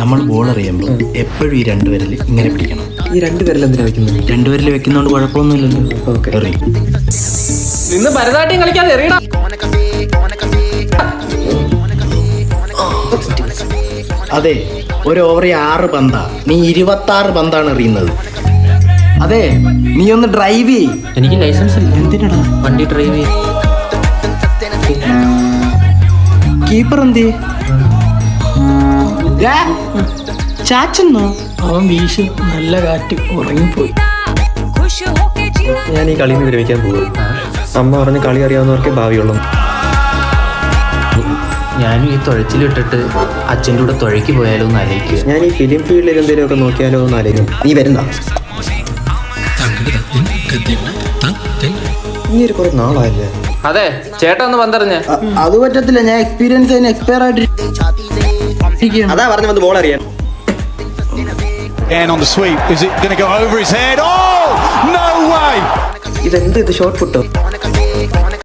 നമ്മൾ ബോൾ എറിയുമ്പോൾ എപ്പോഴും ഈ രണ്ടുപേരിൽ ഇങ്ങനെ പിടിക്കണം. ഈ രണ്ടുപേരിൽ എന്തിനാ വെക്കുന്നത്? രണ്ടുപേരിൽ വെക്കുന്നതുകൊണ്ട് കുഴപ്പമൊന്നുമില്ലല്ലോ. ഓക്കെ, എറി. നിന്ന് ഭരതനാട്യം കളിക്കാതെ എറിയടാ. അതെ, ഒരു ഓവർ 6 പന്താ, നീ 26 പന്താണ് എറിയുന്നത്. അതെ, നീ ഒന്ന് ഡ്രൈവ് ചെയ്. എനിക്ക് ലൈസൻസ് ഇല്ല. എന്തിനടാ വണ്ടി ഡ്രൈവ് ചെയ്യും. കീപ്പർ എന്തേ? ചാച്ചെന്നോ? അവൻ വീശി നല്ല കാറ്റ് ഉറങ്ങിപ്പോയി. ഞാൻ ഈ കളിയിൽ നിന്ന് വിരമിക്കാൻ പോകും. അമ്മ പറഞ്ഞ് കളി അറിയാവുന്നവർക്ക് ഭാവിയുള്ളൂ. ഞാനും ഈ തുഴച്ചിലിട്ടിട്ട് അച്ഛൻ്റെ കൂടെ തുഴയ്ക്ക് പോയാലോ എന്ന് ആലോചിക്കുക. ഞാൻ ഈ ഫിലിം ഫീൽഡിൽ എന്തെങ്കിലുമൊക്കെ നോക്കിയാലോ എന്ന് ആലോചിക്കും. നീ വരുന്ന നീ ഒരു കുറെ നാളായില്ലേ? അതെ, ചേട്ടാ ഒന്ന് പന്തറിഞ്ഞ. അത് പറ്റത്തില്ല, ഞാൻ എക്സ്പീരിയൻസ് അതിന് എക്സ്പയർ ആയിട്ട്. അതാ പറഞ്ഞു വന്ന് ബോൾ അറിയാൻ. On the sweep, is it going to go over his head? Oh, no way! ഇത് ഷോർട്ട് ഫുട്ടോ?